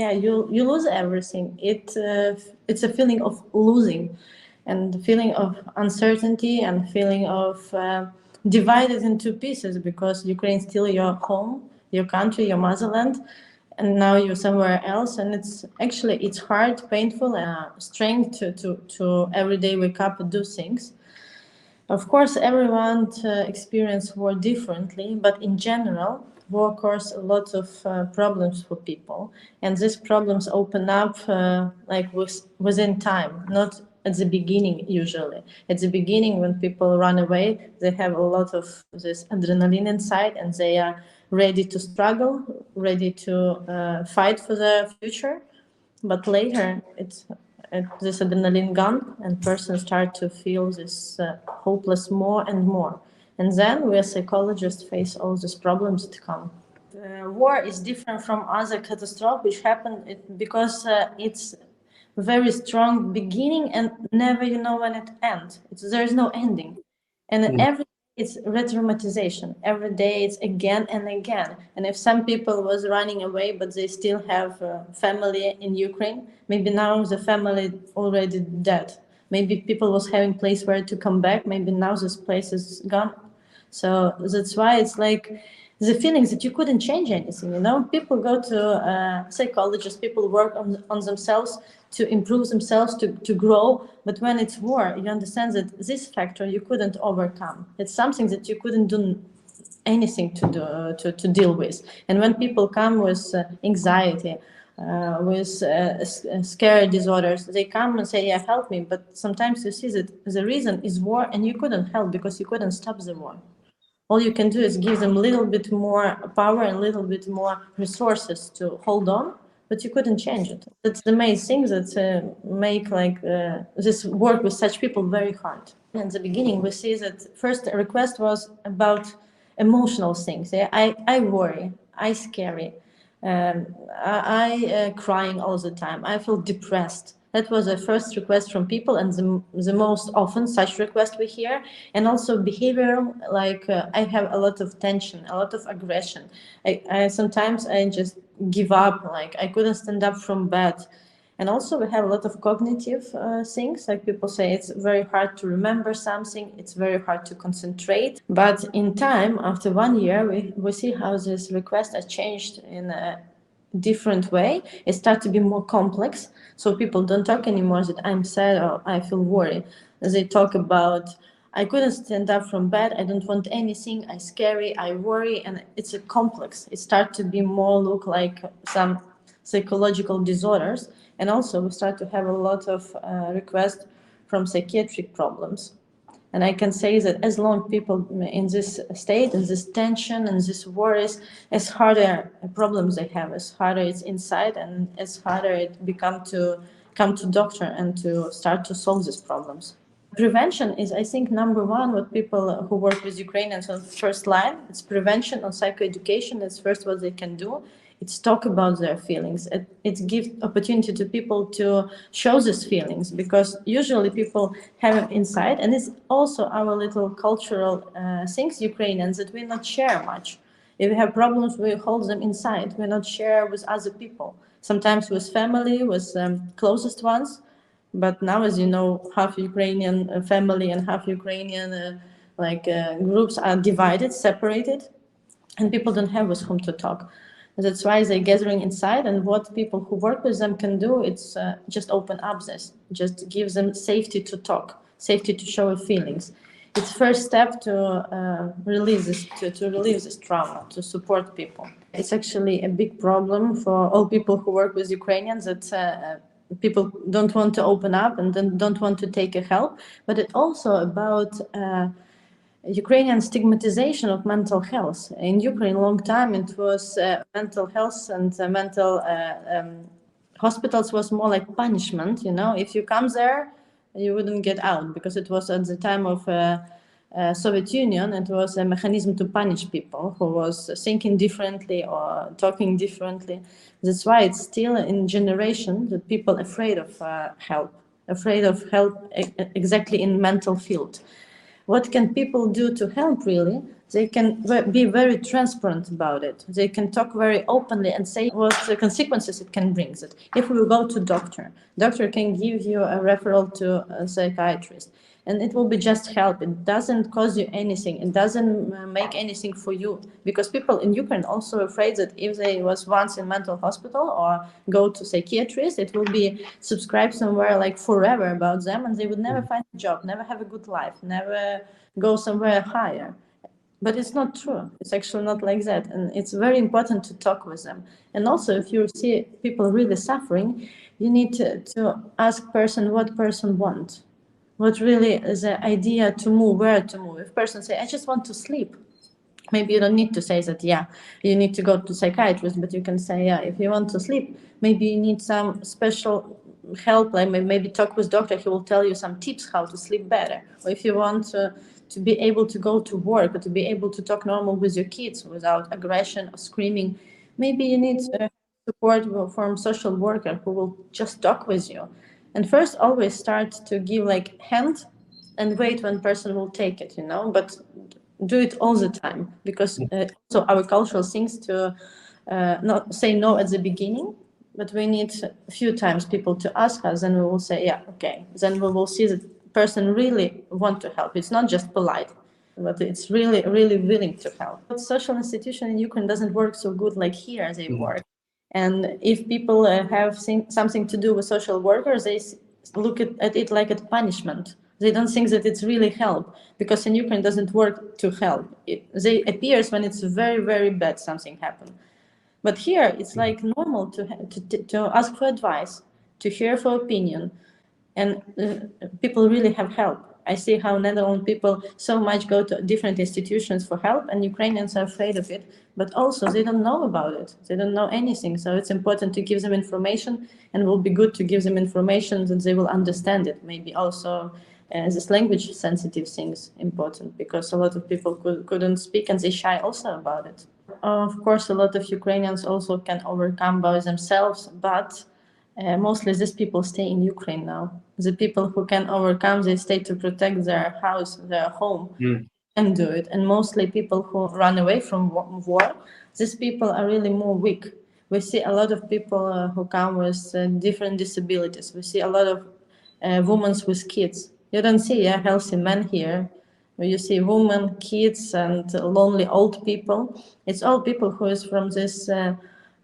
Yeah, you lose everything. It's a feeling of losing, and the feeling of uncertainty, and feeling of divided into pieces, because Ukraine is still your home, your country, your motherland, and now you're somewhere else, and it's hard, painful, and strength to every day wake up and do things. Of course, everyone experience war differently, but in general, war causes a lot of problems for people, and these problems open up within time, not at the beginning. Usually, at the beginning, when people run away, they have a lot of this adrenaline inside, and they are ready to struggle, ready to fight for their future. But later, this adrenaline gone, and person start to feel this hopeless more and more. And then we as psychologists face all these problems that come. War is different from other catastrophe which happen because it's very strong beginning, and never you know when it ends. There is no ending, and every it's re-traumatization. Every day it's again and again. And if some people was running away, but they still have family in Ukraine, maybe now the family already dead. Maybe people was having place where to come back. Maybe now this place is gone. So that's why it's like the feelings that you couldn't change anything. People go to psychologists, people work on themselves to improve themselves, to grow. But when it's war, you understand that this factor you couldn't overcome. It's something that you couldn't do anything to do to deal with. And when people come with anxiety, with scary disorders, they come and say, yeah, help me. But sometimes you see that the reason is war, and you couldn't help because you couldn't stop the war. All you can do is give them a little bit more power and a little bit more resources to hold on, but you couldn't change it. That's the main thing that make this work with such people very hard. In the beginning, we see that first request was about emotional things. Yeah? I worry, I scary, I crying all the time, I feel depressed. That was the first request from people, and the most often such request we hear. And also behavioral, I have a lot of tension, a lot of aggression. I sometimes I just give up, like I couldn't stand up from bed. And also we have a lot of cognitive things, like people say it's very hard to remember something, it's very hard to concentrate. But in time, after 1 year, we see how this request has changed in a different way. It starts to be more complex. So people don't talk anymore that I'm sad or I feel worried. They talk about I couldn't stand up from bed, I don't want anything, I scary, I worry, and it's a complex. It starts to be more look like some psychological disorders. And also we start to have a lot of requests from psychiatric problems. And I can say that as long people in this state, in this tension, and this worries, as harder problems they have, as harder it's inside, and as harder it become to come to doctor and to start to solve these problems. Prevention is, I think, number one, what people who work with Ukrainians on first line. It's prevention on psychoeducation. It's first what they can do. It's talk about their feelings. It gives opportunity to people to show these feelings, because usually people have it inside, and it's also our little cultural things, Ukrainians, that we not share much. If we have problems, we hold them inside. We not share with other people. Sometimes with family, with closest ones. But now, as you know, half Ukrainian family and half Ukrainian groups are divided, separated, and people don't have with whom to talk. That's why they're gathering inside, and what people who work with them can do, it's just open up this, just give them safety to talk, safety to show feelings. It's first step to release this, to relieve this trauma, to support people. It's actually a big problem for all people who work with Ukrainians that people don't want to open up and then don't want to take a help, but it's also about Ukrainian stigmatization of mental health. In Ukraine, long time it was mental health and mental hospitals was more like punishment. If you come there, you wouldn't get out, because it was at the time of Soviet Union. It was a mechanism to punish people who was thinking differently or talking differently. That's why it's still in generation that people afraid of help exactly in mental field. What can people do to help, really? They can be very transparent about it. They can talk very openly and say what the consequences it can bring. That if we go to doctor can give you a referral to a psychiatrist, and it will be just help. It doesn't cause you anything. It doesn't make anything for you, because people in Ukraine also afraid that if they was once in mental hospital or go to psychiatrist, it will be subscribed somewhere like forever about them, and they would never find a job, never have a good life, never go somewhere higher. But it's not true. It's actually not like that. And it's very important to talk with them. And also, if you see people really suffering, you need to ask person what person wants. What really is the idea to move, where to move. If person say, I just want to sleep, maybe you don't need to say that, yeah, you need to go to psychiatrist, but you can say, yeah, if you want to sleep, maybe you need some special help, like maybe talk with doctor, he will tell you some tips how to sleep better. Or if you want to be able to go to work, or to be able to talk normal with your kids without aggression or screaming, maybe you need support from social worker who will just talk with you. And first, always start to give like hand and wait when person will take it, but do it all the time, because also our cultural things to not say no at the beginning, but we need a few times people to ask us, and we will say, yeah, okay. Then we will see that person really want to help. It's not just polite, but it's really, really willing to help. But social institution in Ukraine doesn't work so good like here they work. And if people have something to do with social workers, they look at it like a punishment. They don't think that it's really help, because in Ukraine it doesn't work to help. They appears when it's very, very bad, something happened. But here it's like normal to ask for advice, to hear for opinion, and people really have help. I see how Netherlands people so much go to different institutions for help, and Ukrainians are afraid of it, but also they don't know about it. They don't know anything. So it's important to give them information, and it will be good to give them information that they will understand it. Maybe also this language sensitive things important, because a lot of people couldn't speak and they shy also about it. Of course, a lot of Ukrainians also can overcome by themselves, but mostly these people stay in Ukraine now. The people who can overcome, they stay to protect their house, their home, and do it. And mostly people who run away from war, these people are really more weak. We see a lot of people who come with different disabilities. We see a lot of women with kids. You don't see healthy men here. You see women, kids, and lonely old people. It's all people who is from this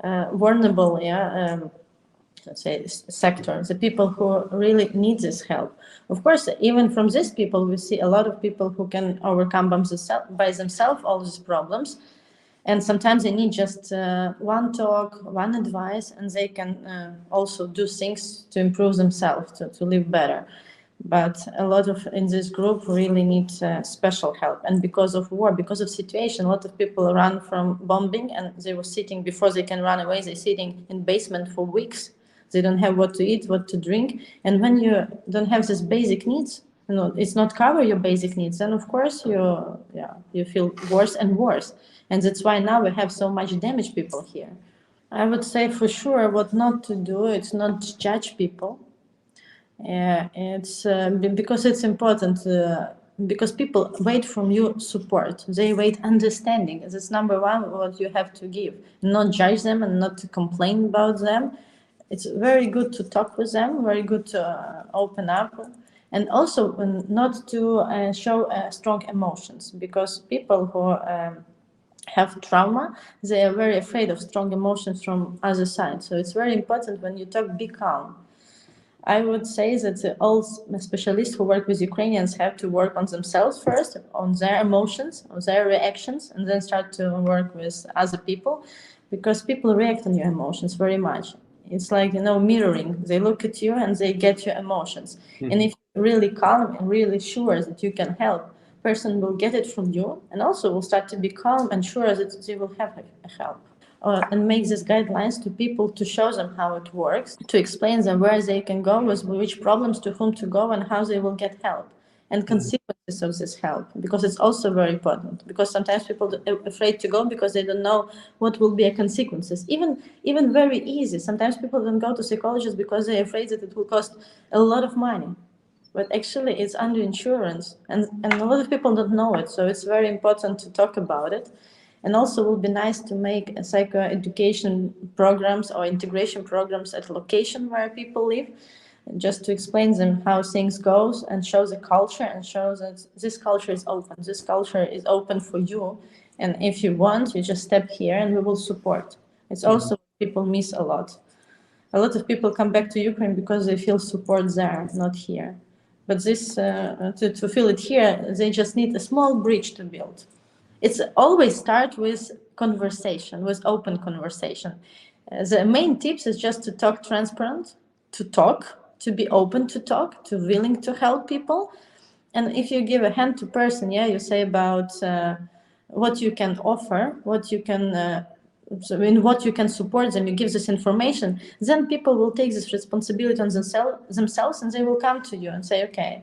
vulnerable, let's say, sector, the people who really need this help. Of course, even from these people, we see a lot of people who can overcome by themselves all these problems. And sometimes they need just one talk, one advice, and they can also do things to improve themselves, to live better. But a lot of in this group really need special help. And because of war, because of situation, a lot of people run from bombing, and they were sitting, before they can run away, they're sitting in basement for weeks. They don't have what to eat, what to drink. And when you don't have these basic needs, it's not cover your basic needs, then of course you feel worse and worse. And that's why now we have so much damaged people here. I would say for sure what not to do, it's not judge people. It's because it's important, because people wait from you support. They wait understanding. That's number one, what you have to give. Not judge them and not to complain about them. It's very good to talk with them, very good to open up. And also not to show strong emotions, because people who have trauma, they are very afraid of strong emotions from other side. So it's very important when you talk, be calm. I would say that all specialists who work with Ukrainians have to work on themselves first, on their emotions, on their reactions, and then start to work with other people, because people react on your emotions very much. It's like, mirroring. They look at you and they get your emotions. Mm-hmm. And if you're really calm and really sure that you can help, person will get it from you, and also will start to be calm and sure that they will have help. And make these guidelines to people, to show them how it works, to explain them where they can go, with which problems, to whom to go, and how they will get help, and consequences of this help, because it's also very important. Because sometimes people are afraid to go because they don't know what will be a consequences. Even very easy. Sometimes people don't go to psychologists because they're afraid that it will cost a lot of money. but actually it's under insurance, and a lot of people don't know it, so it's very important to talk about it. And also it would be nice to make psychoeducation programs or integration programs at location where people live, just to explain them how things goes and show the culture and show that this culture is open. This culture is open for you, and if you want, you just step here and we will support. It's also what people miss a lot. A lot of people come back to Ukraine because they feel support there, not here. But this to feel it here, they just need a small bridge to build. It's always start with conversation, with open conversation. The main tips is just to talk transparent, to talk, to be open to talk, to willing to help people. And if you give a hand to person, yeah, you say about what you can offer, what you can, so in what you can support them, you give this information, then people will take this responsibility on themselves and they will come to you and say, okay,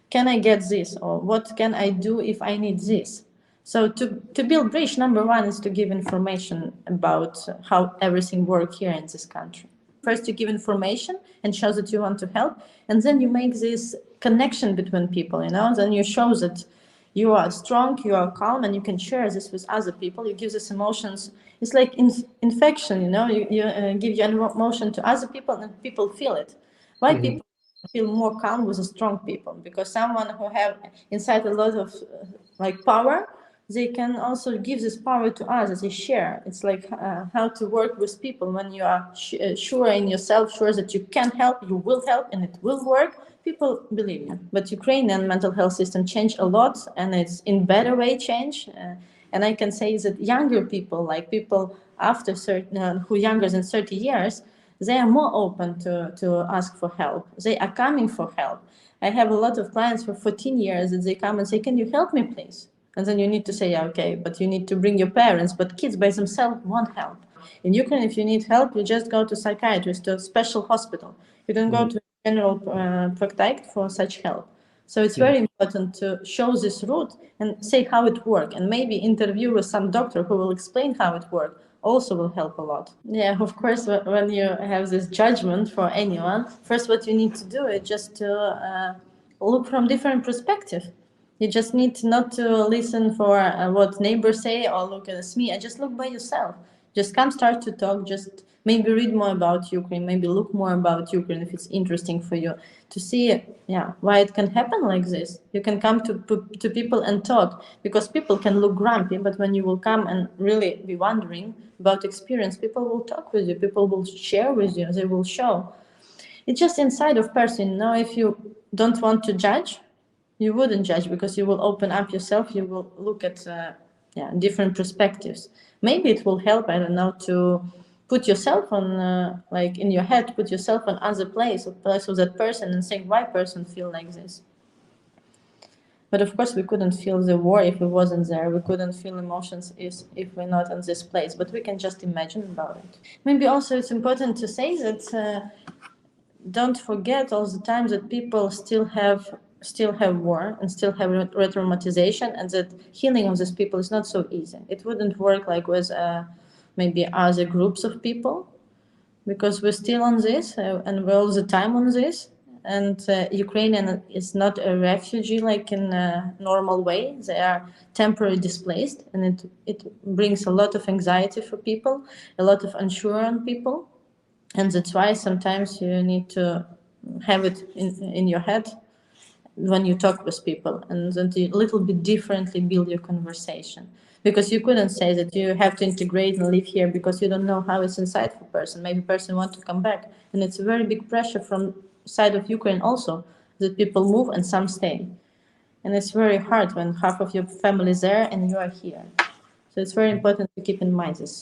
can I get this? Or what can I do if I need this? So to build bridge, number one is to give information about how everything works here in this country. First, you give information and show that you want to help, and then you make this connection between people, you know, then you show that you are strong, you are calm, and you can share this with other people. You give these emotions. It's like infection, you know, you give your emotion to other people and people feel it. Why people feel more calm with the strong people? Because someone who have inside a lot of like power, they can also give this power to others. They share. It's like how to work with people. When you are sure in yourself, sure that you can help, you will help, and it will work, people believe you. But Ukrainian mental health system changed a lot, and it's in better way changed. And I can say that younger people, like people after who younger than 30 years, they are more open to ask for help. They are coming for help. I have a lot of clients for 14 years that they come and say, can you help me, please? And then you need to say, yeah, okay, but you need to bring your parents, but kids by themselves won't help. In Ukraine, if you need help, you just go to psychiatrist, to a special hospital. You don't go to general practice for such help. So it's very important to show this route and say how it works, and maybe interview with some doctor who will explain how it works. Also will help a lot. Yeah, of course, when you have this judgment for anyone, first what you need to do is just to look from different perspective. You just need not to listen for what neighbors say or look at me. Just look by yourself. Just come start to talk. Just maybe read more about Ukraine. Maybe look more about Ukraine if it's interesting for you to see, yeah, why it can happen like this. You can come to people and talk, because people can look grumpy, but when you will come and really be wondering about experience, people will talk with you. People will share with you. They will show. It's just inside of person. Now, if you don't want to judge, you wouldn't judge, because you will open up yourself. You will look at different perspectives. Maybe it will help, I don't know, to put yourself on like in your head, put yourself on other place of that person and think why person feel like this. But of course we couldn't feel the war if we wasn't there. We couldn't feel emotions if we're not in this place, but we can just imagine about it. Maybe also it's important to say that don't forget all the time that people still have war and still have re-traumatization, and that healing of these people is not so easy. It wouldn't work like with maybe other groups of people, because we're still on this and we're all the time on this. And Ukrainian is not a refugee like in a normal way. They are temporarily displaced, and it brings a lot of anxiety for people, a lot of unsure on people. And that's why sometimes you need to have it in your head when you talk with people, and then you a little bit differently build your conversation. Because you couldn't say that you have to integrate and live here, because you don't know how it's inside for person. Maybe person want to come back. And it's a very big pressure from side of Ukraine also, that people move and some stay. And it's very hard when half of your family is there and you are here. So it's very important to keep in mind this.